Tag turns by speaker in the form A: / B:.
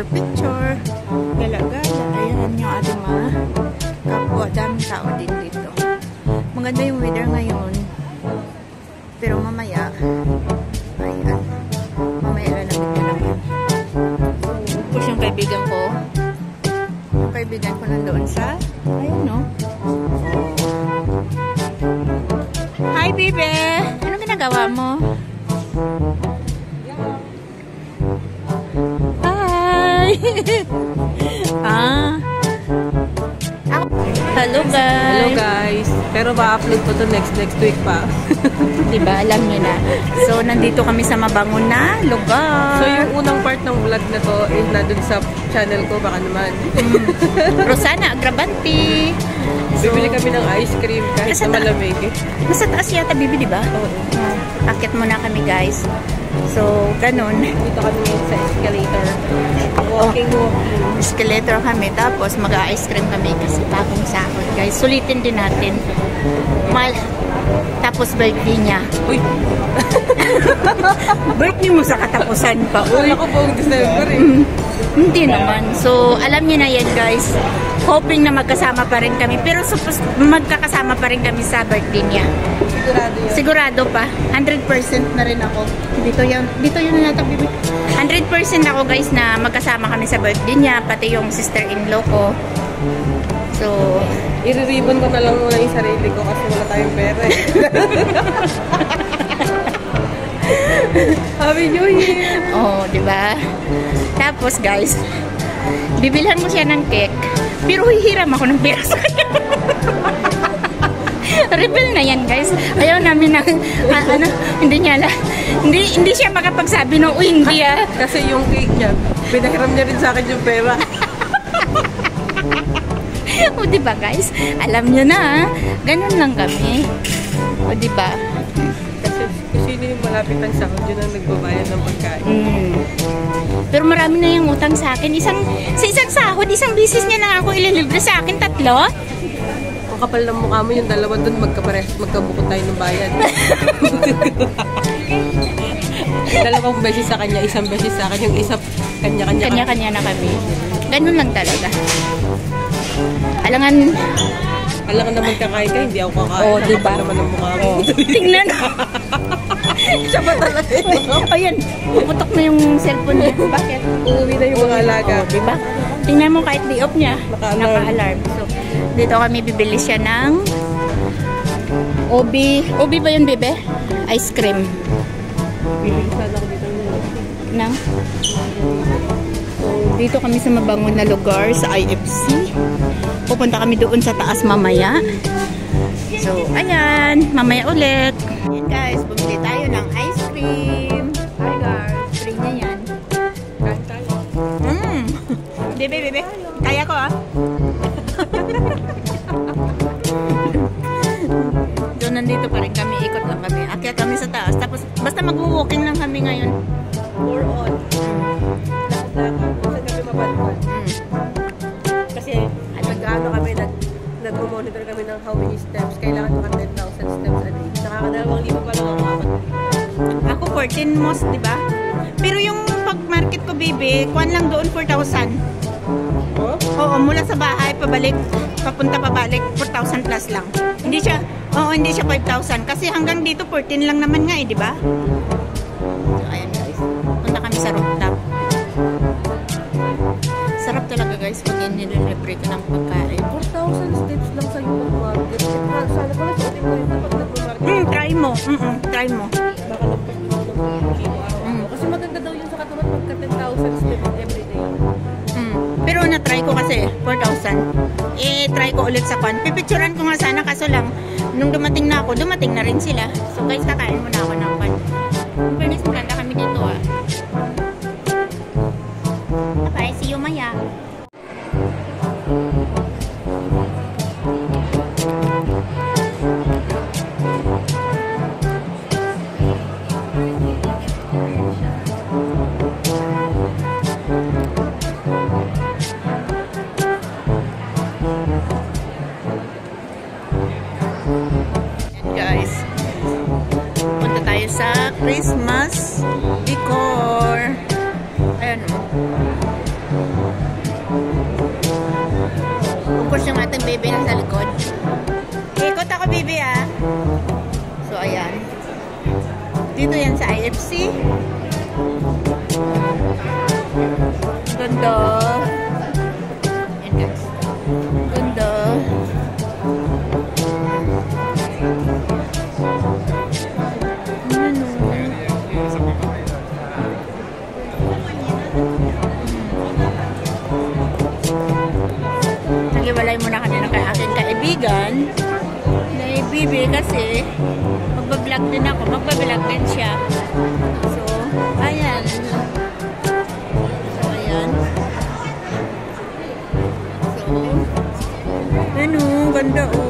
A: picture. Gala-gala. Ayan yung ating mga kapwa. Daming tao din dito. Maganda yung weather ngayon. Pero mamaya, ayan. Mamaya lalamig na naman. Tapos yung kaibigan ko. Yung kaibigan ko nandoon sa, ayun no. Hi, Bibe! Ano ginagawa mo? Hi! Hello guys!
B: Hello guys! Pero ma-upload ko to next week pa.
A: Diba? Alam nyo na. So, nandito kami sa mabangon na lugar.
B: So, yung unang part ng vlog na to is nandun sa channel ko, baka naman.
A: Rosana Agrabanti. So,
B: bibili kami ng ice cream kahit na malamig.
A: Nasa taas yata, Bibi, diba?
B: Oo.
A: Akit muna kami, guys. So, ganun.
B: Dito kami ngayon sa escalator. Walking.
A: Escalator kami. Tapos, mag-ice cream kami kasi bagong sahod, guys. Sulitin din natin. Tapos, birthday niya.
B: Uy!
A: Birthday mo sa katapusan pa. Uy!
B: Ako po, December eh.
A: Hindi naman. So, alam niyo na yan, guys. Hoping na magkasama pa rin kami. Pero magkakasama pa rin kami sa birthday niya.
B: Sigurado yan.
A: Sigurado pa. 100% na rin ako. Dito yun nata, Bibi. 100% ako, guys, na magkasama kami sa birthday niya. Pati yung sister-in-law ko. So,
B: i-ribbon ko na lang muna yung sarili ko kasi wala tayong pera eh. Happy New Year!
A: Oh, diba? Tapos, guys, bibilhan mo siya ng cake, pero hihiram ako ng pera sa kanya. Reveal na yan, guys. Ayaw namin na, hindi siya makapagsabi no, hindi ah.
B: Kasi yung cake niya, pinahiram niya rin sa akin yung pera.
A: O, diba, guys? Alam nyo na, ganun lang kami. O, diba?
B: Kasi sino yung malapit ang sahod, yun ang nagbabayad ng pagkain.
A: Pero marami na yung utang sa akin. Sa isang sahod, isang bisis niya na ako ililibre sa akin, 3.
B: Ang kapal ng mukha mo, yung dalawa dun, magkabukod tayo ng bayad. Dalawang beses sa kanya, isang beses sa akin, yung isa kanya-kanya.
A: Kanya-kanya na kami. Ganun lang talaga. Alangan
B: naman kakain ka, hindi ako kakain.
A: Oh, diba?
B: Naman ang mukha mo.
A: Oh. Tingnan.
B: Siya ba talaga ito?
A: Ayan, puputok na yung cellphone niya. Bakit?
B: Uuwi na yung mga alaga.
A: Oh, diba? Tingnan mo kahit day off niya.
B: Naka-alarm.
A: So, dito kami bibili siya ng Obi ba yun, bebe? Ice cream.
B: Bibili sana ako dito.
A: Nang? Dito kami sa mabangon na lugar sa IFC. Pupunta kami doon sa taas mamaya. So, ayan. Mamaya ulit. Ayan, guys. Bumili tayo ng ice cream. Hi, guys. Free niya yan.
B: Kain tayo.
A: Bebe. Kaya ko, ah. Doon, nandito pa rin kami. Ikot lang kami. Akyat kami sa taas. Tapos, basta mag-walking lang kami ngayon.
B: More on. Saan kami mabalwan? Kasi, nag-ano kami, nag-monitor kami ng how many steps. Kailangan ko 10,000 steps a day. Nakaka-2,000 pa lang ako
A: Ako 14 most, di ba? Pero yung pag-market ko, baby, kuwan lang doon 4,000.
B: Oh?
A: Oo, mula sa bahay, papunta pabalik, 4,000 plus lang. Hindi siya 5,000. Kasi hanggang dito, 14 lang naman nga eh, di ba? So, ayan guys. Punta kami sa rooftop. Sarap talaga guys, pag nililibre ka ng pagkain.
B: 4,000 steps lang sa'yo mag-market. Sana pala suotin mo rin na pag nag-market.
A: Try mo. Try mo.
B: Baka lampas mo ng kilo. Kasi maganda daw yun sa katulad pagka 10,000 steps everyday.
A: Pero na-try ko kasi 4,000. Try ko ulit sa kwan. Pipicturean ko nga sana kaso lang nung dumating na ako, dumating na rin sila. So guys, kakain muna ako ng kwan. Fairness, maganda kami dito ah. Bye, see you maya. ating baby na sa likod. Ikot ako, baby, ah. So, ayan. Dito yan sa IFC. Ganda. Ayan, guys. Ganda. Nagiwalay muna kami ng aking kaibigan na Bibi kasi magbablog din ako. Magbablog din siya. So, ayan. So, ayan. So, ano, ganda, oh.